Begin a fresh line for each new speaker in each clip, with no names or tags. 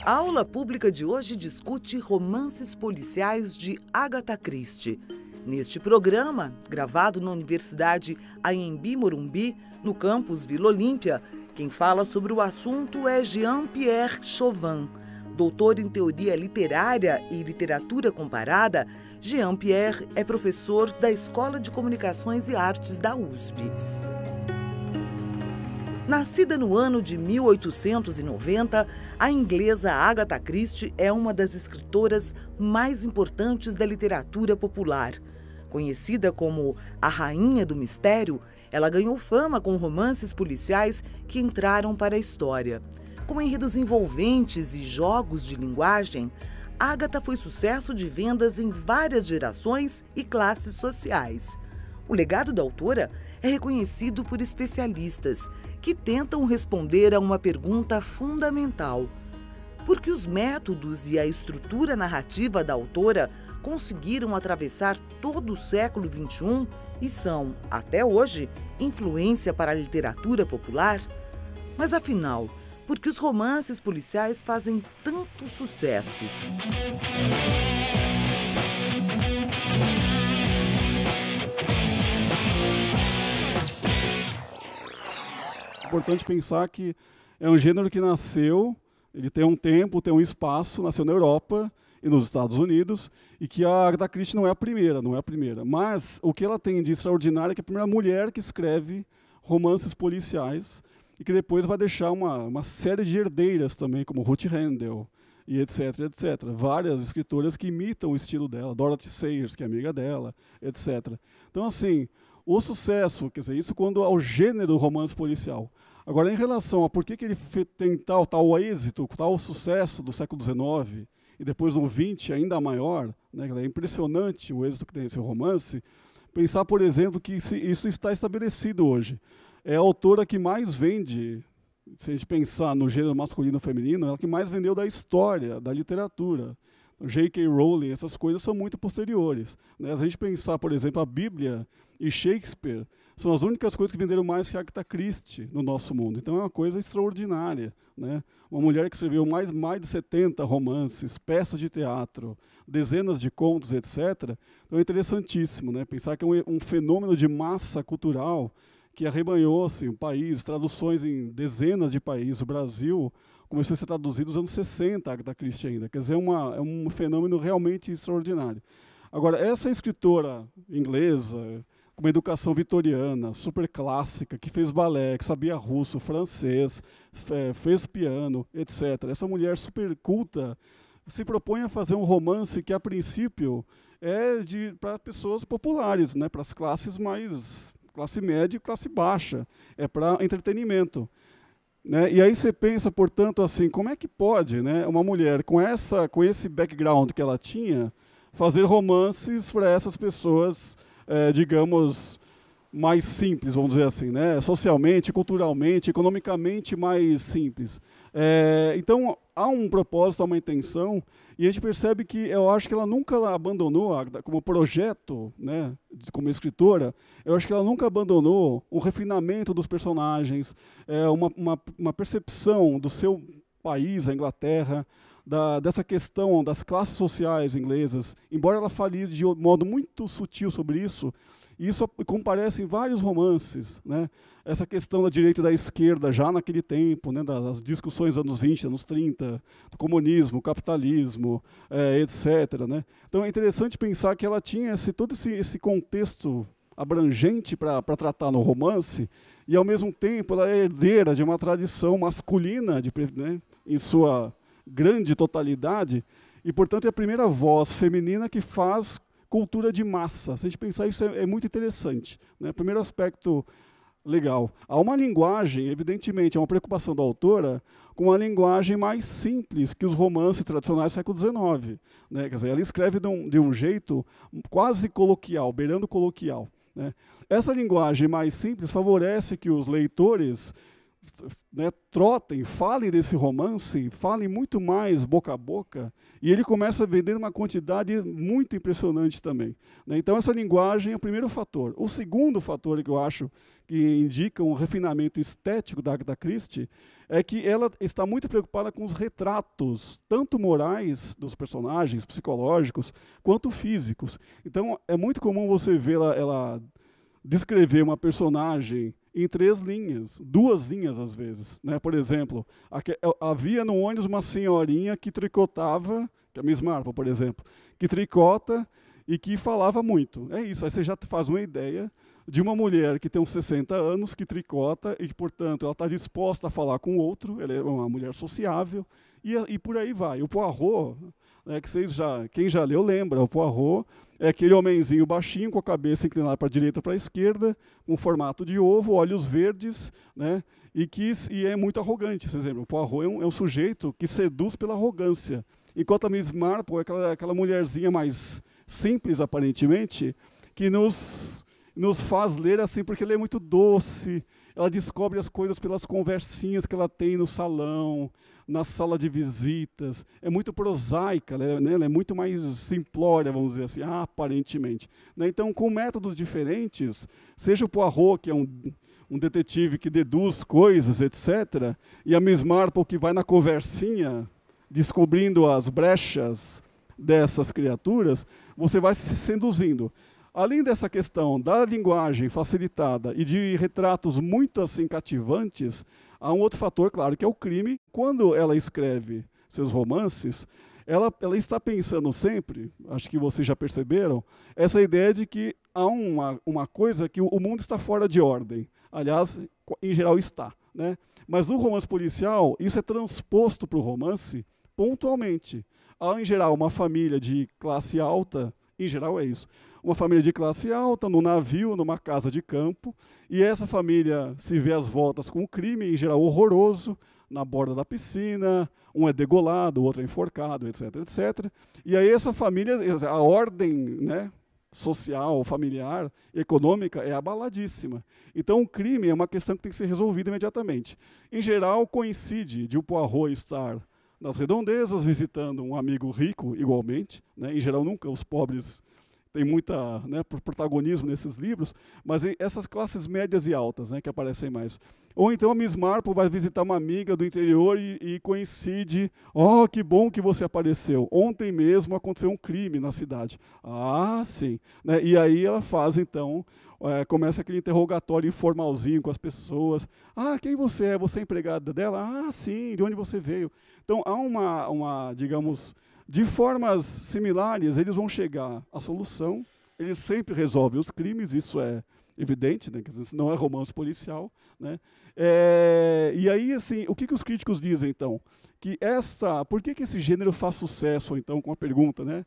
A aula pública de hoje discute romances policiais de Agatha Christie. Neste programa, gravado na Universidade Anhembi Morumbi, no campus Vila Olímpia, quem fala sobre o assunto é Jean-Pierre Chauvin. Doutor em Teoria Literária e Literatura Comparada, Jean-Pierre é professor da Escola de Comunicações e Artes da USP. Nascida no ano de 1890, a inglesa Agatha Christie é uma das escritoras mais importantes da literatura popular. Conhecida como a Rainha do Mistério, ela ganhou fama com romances policiais que entraram para a história. Com enredos envolventes e jogos de linguagem, Agatha foi sucesso de vendas em várias gerações e classes sociais. O legado da autora é reconhecido por especialistas que tentam responder a uma pergunta fundamental: por que os métodos e a estrutura narrativa da autora conseguiram atravessar todo o século XXI e são, até hoje, influência para a literatura popular? Mas afinal, por que os romances policiais fazem tanto sucesso?
É importante pensar que é um gênero que nasceu, ele tem um tempo, tem um espaço, nasceu na Europa e nos Estados Unidos, e que a Agatha Christie não é a primeira, mas o que ela tem de extraordinário é que é a primeira mulher que escreve romances policiais e que depois vai deixar uma série de herdeiras também, como Ruth Handel, e etc, etc. Várias escritoras que imitam o estilo dela, Dorothy Sayers, que é amiga dela, etc. Então, assim, o sucesso, quer dizer, isso quando ao gênero romance policial. Agora, em relação a por que ele tem tal êxito, tal sucesso do século XIX, e depois no XX ainda maior, né, é impressionante o êxito que tem esse romance, pensar, por exemplo, que isso está estabelecido hoje. É a autora que mais vende, se a gente pensar no gênero masculino e feminino, é a que mais vendeu da história, da literatura. J.K. Rowling, essas coisas são muito posteriores, né? Se a gente pensar, por exemplo, a Bíblia e Shakespeare, são as únicas coisas que venderam mais que Agatha Christie no nosso mundo. Então é uma coisa extraordinária, né? Uma mulher que escreveu mais de 70 romances, peças de teatro, dezenas de contos, etc. Então é interessantíssimo, né? Pensar que é um fenômeno de massa cultural que arrebanhou assim, o país, traduções em dezenas de países. O Brasil começou a ser traduzido nos anos 60, Agatha Christie ainda. Quer dizer, é um fenômeno realmente extraordinário. Agora, essa escritora inglesa, com uma educação vitoriana, super clássica, que fez balé, que sabia russo, francês, fez piano, etc. Essa mulher super culta se propõe a fazer um romance que, a princípio, é para pessoas populares, né, para as classes mais classe média e classe baixa, é para entretenimento. Né? E aí você pensa, portanto, assim, como é que pode, né, uma mulher com esse background que ela tinha fazer romances para essas pessoas, digamos, mais simples, vamos dizer assim, né? Socialmente, culturalmente, economicamente mais simples. Então, há um propósito, há uma intenção, e a gente percebe que eu acho que ela nunca abandonou, como projeto, né, como escritora, eu acho que ela nunca abandonou o refinamento dos personagens, uma percepção do seu país, a Inglaterra, dessa questão das classes sociais inglesas, embora ela fale de modo muito sutil sobre isso, e isso comparece em vários romances, né? Essa questão da direita e da esquerda já naquele tempo, né? Das discussões dos anos 20, anos 30, do comunismo, capitalismo, etc. Né? Então é interessante pensar que ela tinha todo esse contexto abrangente para tratar no romance, e ao mesmo tempo ela é herdeira de uma tradição masculina, né? Em sua grande totalidade, e portanto é a primeira voz feminina que faz cultura de massa. Se a gente pensar isso, é muito interessante, né? Primeiro aspecto legal. Há uma linguagem, evidentemente, é uma preocupação da autora com uma linguagem mais simples que os romances tradicionais do século XIX. Né? Quer dizer, ela escreve de um jeito quase coloquial, beirando coloquial. Né? Essa linguagem mais simples favorece que os leitores né, trotem, falem desse romance, falem muito mais boca a boca, e ele começa a vender uma quantidade muito impressionante também, né? Então essa linguagem é o primeiro fator. O segundo fator que eu acho que indica um refinamento estético da Agatha Christie é que ela está muito preocupada com os retratos, tanto morais dos personagens, psicológicos, quanto físicos. Então é muito comum você ver ela descrever uma personagem em 3 linhas, 2 linhas às vezes, né? Por exemplo, havia no ônibus uma senhorinha que tricotava, que é a Miss Marple, por exemplo, que tricota e que falava muito. É isso, aí você já faz uma ideia de uma mulher que tem uns 60 anos, que tricota e que, portanto, ela está disposta a falar com o outro, ela é uma mulher sociável, e por aí vai. O Poirot, né, quem já leu lembra, o Poirot é aquele homenzinho baixinho, com a cabeça inclinada para a direita ou para a esquerda, com formato de ovo, olhos verdes, né, e é muito arrogante. Por exemplo, o Poirot é um sujeito que seduz pela arrogância, enquanto a Miss Marple é aquela mulherzinha mais simples, aparentemente, que nos faz ler assim, porque ela é muito doce, ela descobre as coisas pelas conversinhas que ela tem no salão, na sala de visitas, é muito prosaica, né? Ela é muito mais simplória, vamos dizer assim, aparentemente, né? Então, com métodos diferentes, seja o Poirot, que é um detetive que deduz coisas, etc., e a Miss Marple, que vai na conversinha, descobrindo as brechas dessas criaturas, você vai se seduzindo. Além dessa questão da linguagem facilitada e de retratos muito assim cativantes, há um outro fator, claro, que é o crime. Quando ela escreve seus romances, ela está pensando sempre, acho que vocês já perceberam, essa ideia de que há uma coisa que o mundo está fora de ordem. Aliás, em geral está, né? Mas no romance policial, isso é transposto para o romance pontualmente. Há, em geral, uma família de classe alta, em geral é isso, uma família de classe alta, num navio, numa casa de campo, e essa família se vê às voltas com um crime, em geral horroroso, na borda da piscina, um é degolado, o outro é enforcado, etc, etc. E aí essa família, a ordem, né, social, familiar, econômica é abaladíssima. Então o crime é uma questão que tem que ser resolvida imediatamente. Em geral, coincide de o Poirot estar nas redondezas, visitando um amigo rico igualmente, né? Em geral nunca os pobres tem muita, né, protagonismo nesses livros, mas essas classes médias e altas, né, que aparecem mais. Ou então a Miss Marple vai visitar uma amiga do interior e coincide, que bom que você apareceu, ontem mesmo aconteceu um crime na cidade. Sim. Né, e aí ela faz, então, começa aquele interrogatório informalzinho com as pessoas. Quem você é? Você é empregada dela? Sim, de onde você veio? Então há digamos, de formas similares, eles vão chegar à solução, eles sempre resolvem os crimes, isso é evidente, né? Quer dizer, não é romance policial, né? E aí, assim, o que os críticos dizem, então? Por que esse gênero faz sucesso, então, com a pergunta, né?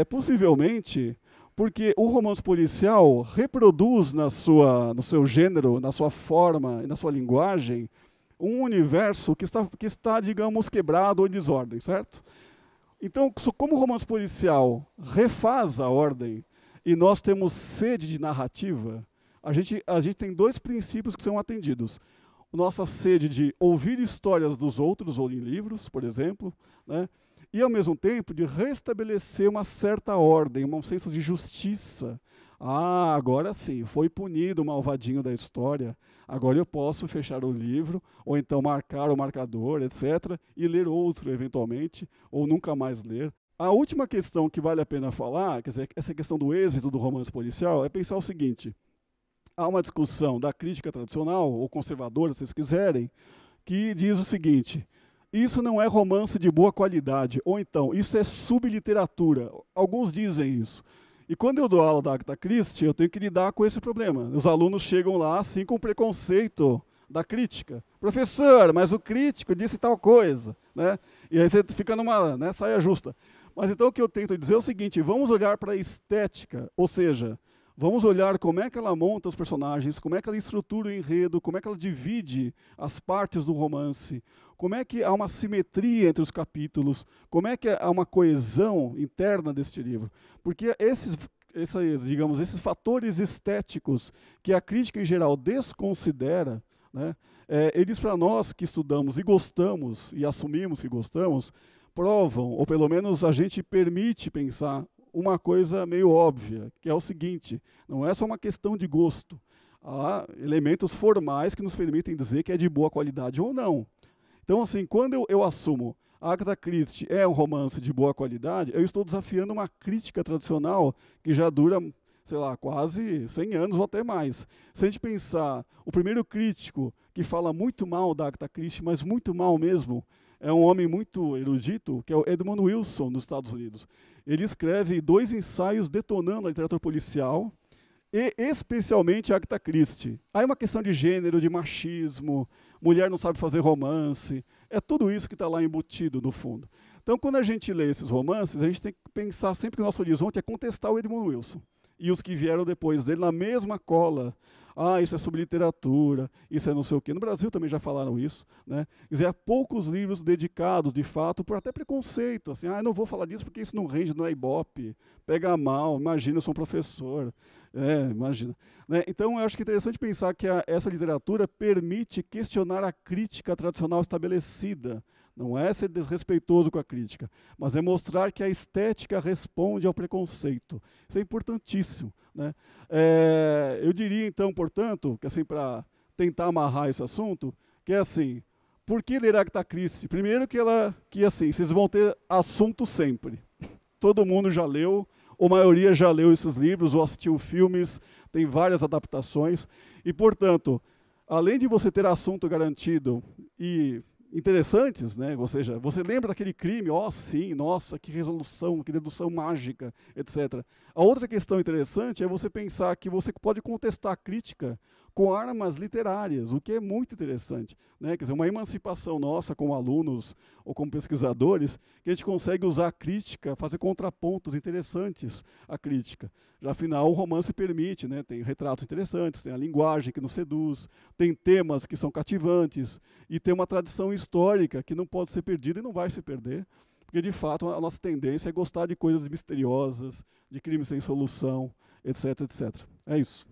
Possivelmente porque o romance policial reproduz no seu gênero, na sua forma e na sua linguagem, um universo que está, digamos, quebrado ou em desordem, certo? Então, como o romance policial refaz a ordem e nós temos sede de narrativa, a gente tem 2 princípios que são atendidos. Nossa sede de ouvir histórias dos outros, ou em livros, por exemplo, né? E, ao mesmo tempo, de restabelecer uma certa ordem, um senso de justiça. Agora sim, foi punido o malvadinho da história, agora eu posso fechar o livro, ou então marcar o marcador, etc., e ler outro, eventualmente, ou nunca mais ler. A última questão que vale a pena falar, quer dizer, essa questão do êxito do romance policial, é pensar o seguinte: há uma discussão da crítica tradicional, ou conservadora, se vocês quiserem, que diz o seguinte: isso não é romance de boa qualidade, ou então, isso é subliteratura. Alguns dizem isso. E quando eu dou aula da Agatha Christie, eu tenho que lidar com esse problema. Os alunos chegam lá assim com preconceito da crítica. Professor, mas o crítico disse tal coisa, né? E aí você fica numa, né, saia justa. Mas então o que eu tento dizer é o seguinte: vamos olhar para a estética, ou seja, vamos olhar como é que ela monta os personagens, como é que ela estrutura o enredo, como é que ela divide as partes do romance, como é que há uma simetria entre os capítulos, como é que há uma coesão interna deste livro. Porque esses fatores estéticos que a crítica em geral desconsidera, né? Ele diz para nós que estudamos e gostamos, e assumimos que gostamos, provam, ou pelo menos a gente permite pensar uma coisa meio óbvia, que é o seguinte: não é só uma questão de gosto. Há elementos formais que nos permitem dizer que é de boa qualidade ou não. Então, assim, quando eu assumo a Agatha Christie é um romance de boa qualidade, eu estou desafiando uma crítica tradicional que já dura, sei lá, quase 100 anos ou até mais. Se a gente pensar, o primeiro crítico que fala muito mal da Agatha Christie, mas muito mal mesmo, é um homem muito erudito, que é o Edmund Wilson, dos Estados Unidos. Ele escreve 2 ensaios detonando a literatura policial, e especialmente a Agatha Christie. Aí é uma questão de gênero, de machismo, mulher não sabe fazer romance, é tudo isso que está lá embutido no fundo. Então, quando a gente lê esses romances, a gente tem que pensar sempre que o nosso horizonte é contestar o Edmund Wilson. E os que vieram depois dele na mesma cola. Ah, isso é sobre literatura, isso é não sei o quê. No Brasil também já falaram isso, né? Quer dizer, há poucos livros dedicados, de fato, por até preconceito. Assim, não vou falar disso porque isso não rende, não é Ibope, pega mal, imagina, eu sou um professor. Imagina. Né? Então, eu acho que é interessante pensar que essa literatura permite questionar a crítica tradicional estabelecida. Não é ser desrespeitoso com a crítica, mas é mostrar que a estética responde ao preconceito. Isso é importantíssimo, né? Eu diria, então, portanto, que assim, para tentar amarrar esse assunto, que é assim, por que ler Agatha Christie? Primeiro que assim, vocês vão ter assunto sempre. Todo mundo já leu, ou a maioria já leu esses livros, ou assistiu filmes, tem várias adaptações, e, portanto, além de você ter assunto garantido e interessantes, né? Ou seja, você lembra daquele crime, sim, nossa, que resolução, que dedução mágica, etc. A outra questão interessante é você pensar que você pode contestar a crítica com armas literárias, o que é muito interessante, né? Quer dizer, uma emancipação nossa como alunos ou como pesquisadores, que a gente consegue usar a crítica, fazer contrapontos interessantes à crítica. Já afinal, o romance permite, né? Tem retratos interessantes, tem a linguagem que nos seduz, tem temas que são cativantes e tem uma tradição histórica que não pode ser perdida e não vai se perder, porque de fato a nossa tendência é gostar de coisas misteriosas, de crimes sem solução, etc, etc. É isso.